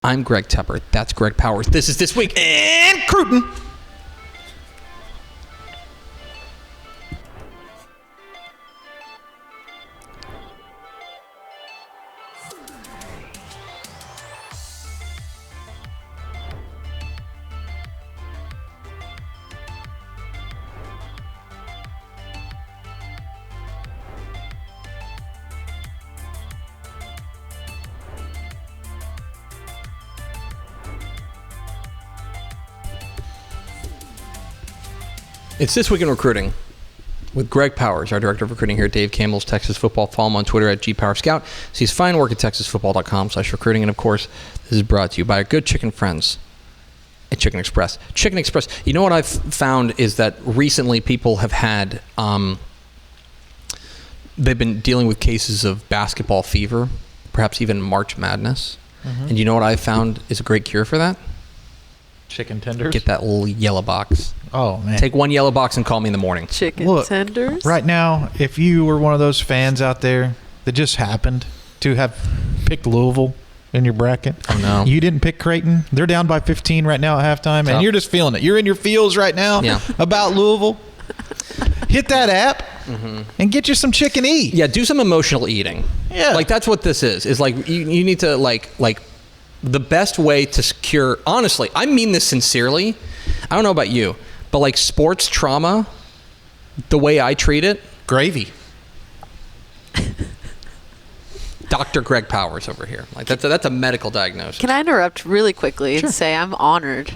I'm Greg Tepper. That's Greg Powers. This is This Week in Crootin. It's This Week in Recruiting with Greg Powers, our Director of Recruiting here at Dave Campbell's Texas Football. Follow him on Twitter at GPowerScout. See his fine work at TexasFootball.com/recruiting. And, of course, this is brought to you by our good chicken friends at Chicken Express. Chicken Express, you know what I've found is that recently people have had, they've been dealing with cases of basketball fever, perhaps even March Madness. Mm-hmm. And you know what I've found is a great cure for that? Chicken tenders? Get that little yellow box. Oh, man. Take one yellow box and call me in the morning. Chicken tenders? Right now, if you were one of those fans out there that just happened to have picked Louisville in your bracket. Oh, no. You didn't pick Crootin. They're down by 15 right now at halftime, and you're just feeling it. You're in your feels right now about Louisville. Hit that app and get you some chicken eat. Yeah, do some emotional eating. Yeah. Like, that's what this is. Is like, you need to, like the best way to cure, honestly, I mean this sincerely. I don't know about you, but like sports trauma, the way I treat it, gravy. Dr. Greg Powers over here. Like that's a medical diagnosis. Can I interrupt really quickly Sure. and say I'm honored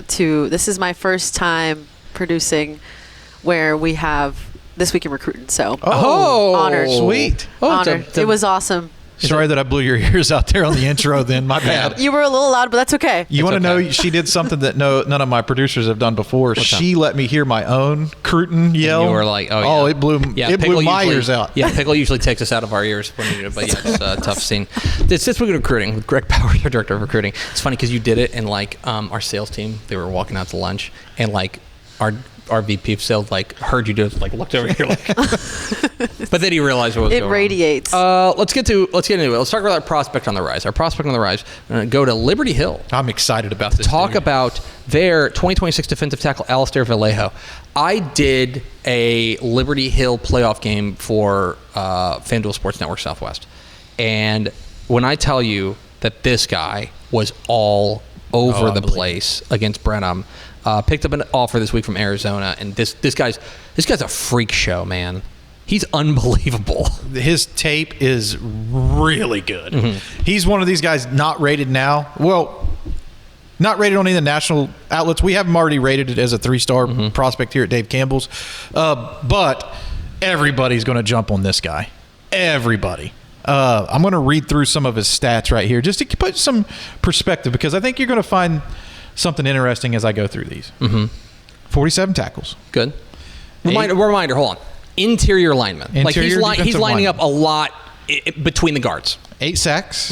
this is my first time producing where we have This Week in Recruiting. So honored. Sweet. Honored. It was awesome. Sorry that I blew your ears out there on the intro then. My bad. You were a little loud, but that's okay. You want to know she did something that none of my producers have done before. She let me hear my own Crootin yell. And you were like, oh, yeah. It blew my ears out. Yeah, Pickle usually takes us out of our ears when we do it, but yeah, it's a tough scene. It's This Week in Recruiting with Greg Powers, our Director of Recruiting. It's funny because you did it, and like our sales team, they were walking out to lunch, and like our VP of sales like heard you do it, like looked over here like but then he realized what was going on. It radiates. Let's get into it. Let's talk about our prospect on the rise. Our prospect on the rise. We're going to go to Liberty Hill. I'm excited about this. Talk about their 2026 defensive tackle Alistair Vallejo. I did a Liberty Hill playoff game for FanDuel Sports Network Southwest. And when I tell you that this guy was all over the place against Brenham, picked up an offer this week from Arizona, and this guy's a freak show, man. He's unbelievable. His tape is really good. Mm-hmm. He's one of these guys not rated now. Well, not rated on any of the national outlets. We have him already rated as a 3-star prospect here at Dave Campbell's. But everybody's going to jump on this guy. Everybody. I'm going to read through some of his stats right here just to put some perspective, because I think you're going to find something interesting as I go through these. 47 tackles. Good. Reminder, hold on. Interior lineman. He's lining up a lot between the guards. 8 sacks,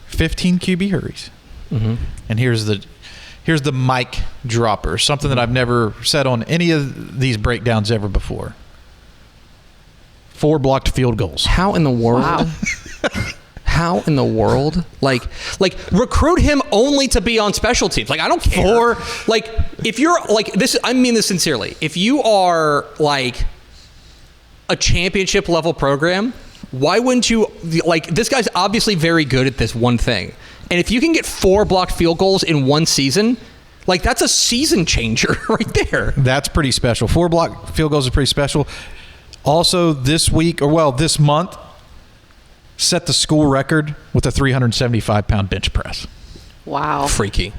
15 QB hurries. And here's the mic dropper, something that I've never said on any of these breakdowns ever before. 4 blocked field goals. How in the world? Wow. How in the world? Like recruit him only to be on special teams. Like, I don't care. Like, if you're like this, I mean this sincerely. If you are like a championship level program, why wouldn't you, like, this guy's obviously very good at this one thing. And if you can get 4 blocked field goals in one season, like, that's a season changer right there. That's pretty special. 4 blocked field goals is pretty special. Also, this month, set the school record with a 375-pound bench press. Wow. Freaky.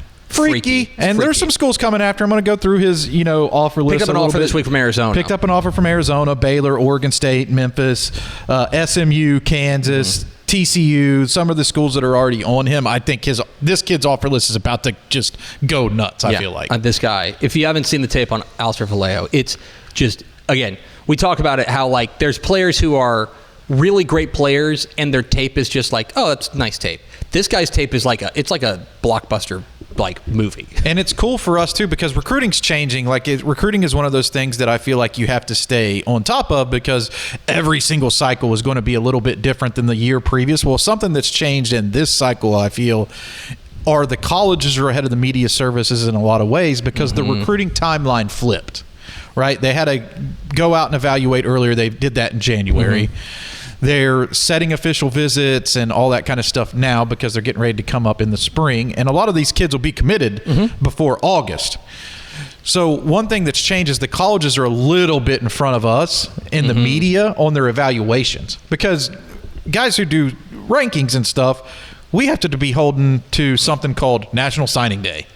And there's some schools coming after. I'm going to go through his, offer list. Picked up an offer this week from Arizona. Picked up an offer from Arizona, Baylor, Oregon State, Memphis, SMU, Kansas, TCU, some of the schools that are already on him. I think this kid's offer list is about to just go nuts, I feel like. This guy, if you haven't seen the tape on Alistair Vallejo, it's just, again, we talk about it, how like there's players who are really great players and their tape is just like, oh, that's nice tape. This guy's tape is like a blockbuster like movie. And it's cool for us too, because recruiting's changing. Recruiting is one of those things that I feel like you have to stay on top of, because every single cycle is going to be a little bit different than the year previous. Well, something that's changed in this cycle, I feel, are the colleges are ahead of the media services in a lot of ways because the recruiting timeline flipped, right? They had to go out and evaluate earlier. They did that in January. They're setting official visits and all that kind of stuff now because they're getting ready to come up in the spring. And a lot of these kids will be committed before August. So one thing that's changed is the colleges are a little bit in front of us in the media on their evaluations, because guys who do rankings and stuff, we have to be beholden to something called National Signing Day.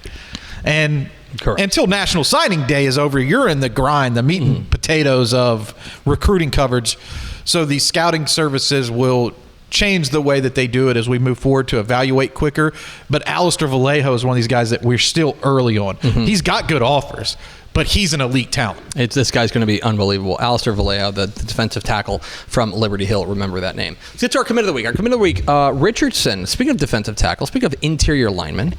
And until National Signing Day is over, you're in the grind, the meat and potatoes of recruiting coverage. So these scouting services will change the way that they do it as we move forward to evaluate quicker. But Alistair Vallejo is one of these guys that we're still early on. He's got good offers, but he's an elite talent. This guy's going to be unbelievable. Alistair Vallejo, the defensive tackle from Liberty Hill. Remember that name. Let's get to our commit of the week. Our commit of the week, Richardson. Speaking of defensive tackle, speaking of interior linemen,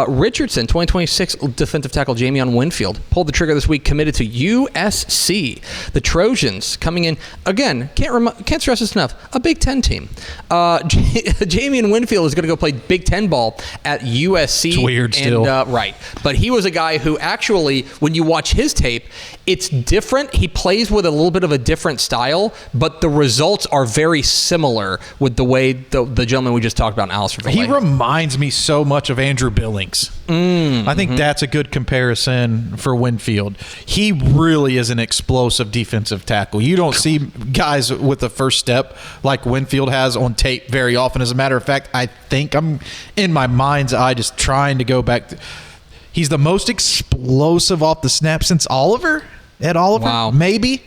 Richardson, 2026 defensive tackle Jamion Winfield, pulled the trigger this week, committed to USC. The Trojans coming in, again, can't stress this enough, a Big Ten team. Jamion Winfield is going to go play Big Ten ball at USC. It's weird still. Right. But he was a guy who actually, when you watch his tape, it's different. He plays with a little bit of a different style, but the results are very similar with the way the gentleman we just talked about, Alistair Vallejo. He reminds me so much of Andrew Billings. I think that's a good comparison for Winfield. He really is an explosive defensive tackle. You don't see guys with the first step like Winfield has on tape very often. As a matter of fact, I think I'm in my mind's eye just trying to go back. He's the most explosive off the snap since Oliver. Wow. Maybe.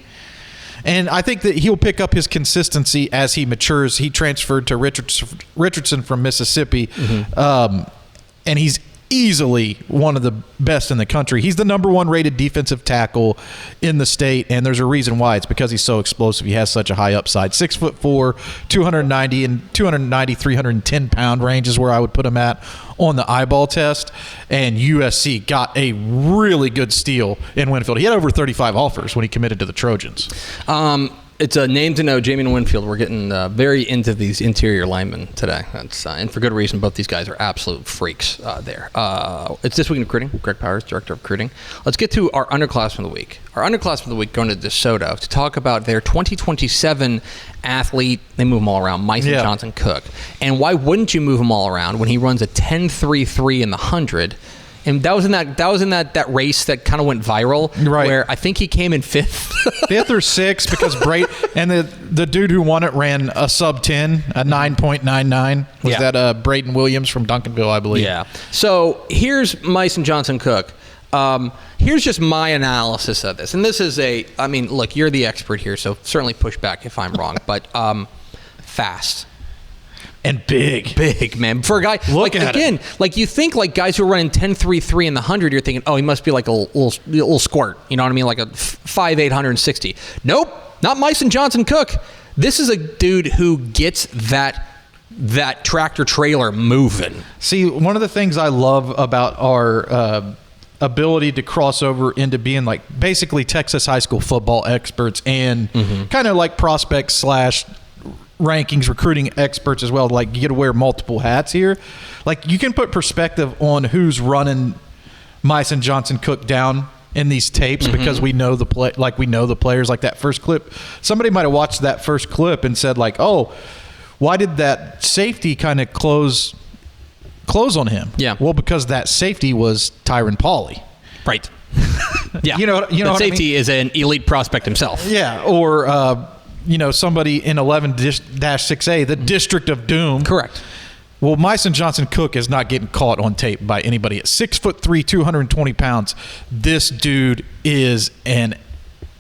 And I think that he'll pick up his consistency as he matures. He transferred to Richardson from Mississippi, and he's easily one of the best in the country. He's the number one rated defensive tackle in the state, and there's a reason why. It's because he's so explosive. He has such a high upside. 6'4", 290, 310 pound range is where I would put him at on the eyeball test. And USC got a really good steal in Winfield. He had over 35 offers when he committed to the Trojans. It's a name to know, Jamion Winfield. We're getting very into these interior linemen today. That's and for good reason. Both these guys are absolute freaks there. It's This Week in Recruiting. Greg Powers, Director of Recruiting. Let's get to our underclassmen of the week. Our underclassmen of the week going to DeSoto to talk about their 2027 athlete. They move them all around, Myson Johnson Cook. And why wouldn't you move him all around when he runs a 10.33 in the 100? And that was in that race that kind of went viral, right? Where I think he came in fifth or sixth because and the dude who won it ran a sub 10, a 9.99. Was that Braden Williams from Duncanville, I believe? Yeah. So here's Myson Johnson Cook. Here's just my analysis of this, and this is look, you're the expert here, so certainly push back if I'm wrong, but fast. And big, man. For a guy, you think like guys who are running 10.33 in the 100, you're thinking, oh, he must be like a little squirt. You know what I mean? Like a 5'8", 160. Nope, not Myson Johnson Cook. This is a dude who gets that tractor trailer moving. See, one of the things I love about our ability to cross over into being like basically Texas high school football experts and kind of like prospects / rankings, recruiting experts as well. Like, you get to wear multiple hats here. Like, you can put perspective on who's running Myson Johnson Cook down in these tapes because we know the players. Like that first clip, somebody might have watched that first clip and said like, oh, why did that safety kind of close on him? Yeah. Well, because that safety was Tyron Pauly. Right. Yeah. You know the what safety I mean? is an elite prospect himself. Yeah. Or somebody in 11-6A, the District of Doom. Correct. Well, Myson Johnson Cook is not getting caught on tape by anybody. At 6'3", 220 pounds, this dude is an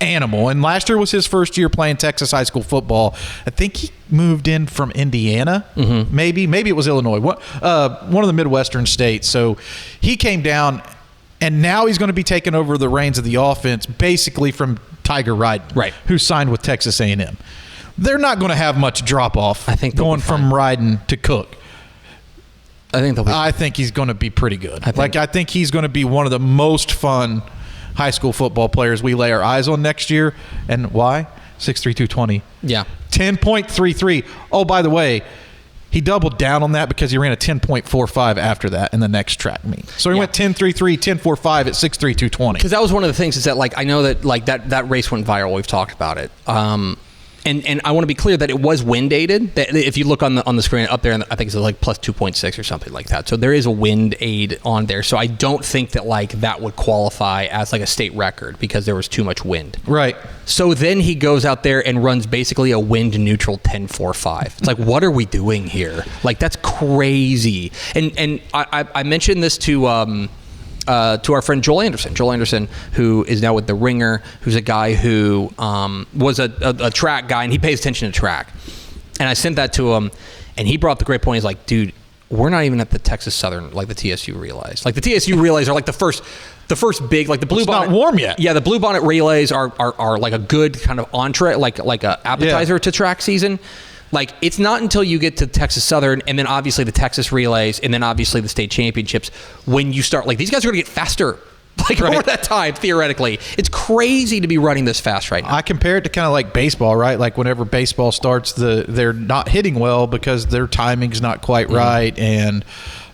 animal. And last year was his first year playing Texas high school football. I think he moved in from Indiana, maybe it was Illinois, one of the Midwestern states. So he came down, and now he's going to be taking over the reins of the offense, basically from Tiger Ryden, right, who signed with Texas A&M. They're not going to have much drop-off going from Ryden to Cook. I think he's going to be pretty good. I think he's going to be one of the most fun high school football players we lay our eyes on next year. And why? 6'3", 220. Yeah. 10.33. Oh, by the way, he doubled down on that because he ran a 10.45 after that in the next track meet. So he went 10.33, 10.45 at 6.3, 220. Because that was one of the things is that, like, I know that, like, that race went viral. We've talked about it. And I want to be clear that it was wind aided. That if you look on the screen up there, I think it's like plus 2.6 or something like that. So there is a wind aid on there. So I don't think that, like, that would qualify as like a state record because there was too much wind. Right. So then he goes out there and runs basically a wind neutral 10.45. It's like, what are we doing here? Like, that's crazy. And I mentioned this to our friend Joel Anderson, who is now with The Ringer, who's a guy who was a track guy, and he pays attention to track. And I sent that to him, and he brought up the great point. He's like, dude, we're not even at the Texas Southern, like the TSU Relays. Like, the TSU Relays are like the first big, like the Blue Bonnet. It's not warm yet. Yeah, the Blue Bonnet Relays are like a good kind of entree, like a appetizer to track season. Like, it's not until you get to Texas Southern and then obviously the Texas Relays and then obviously the state championships when you start, like, these guys are going to get faster, like, over that time, theoretically. It's crazy to be running this fast right now. I compare it to kind of like baseball, right? Like, whenever baseball starts, they're not hitting well because their timing's not quite right, and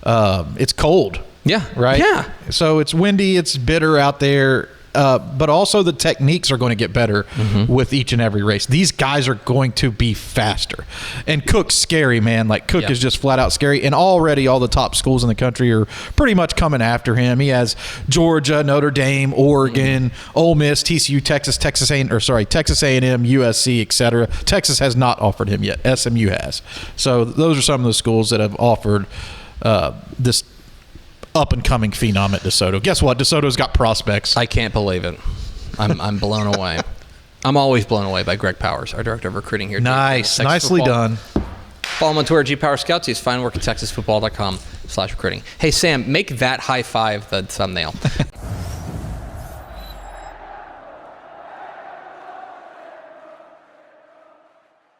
it's cold. Yeah. Right? Yeah. So it's windy, it's bitter out there. But also the techniques are going to get better with each and every race. These guys are going to be faster. And Cook's scary, man. Like, Cook is just flat out scary. And already all the top schools in the country are pretty much coming after him. He has Georgia, Notre Dame, Oregon, Ole Miss, TCU, Texas A&M, USC, etc. Texas has not offered him yet. SMU has. So those are some of the schools that have offered this up-and-coming phenom at DeSoto. Guess what? DeSoto's got prospects. I can't believe it. I'm blown away. I'm always blown away by Greg Powers, our director of recruiting here. Nice. Nicely done. Follow him on Twitter, G Power Scouts. He's fine work at TexasFootball.com/recruiting. Hey, Sam, make that high five the thumbnail.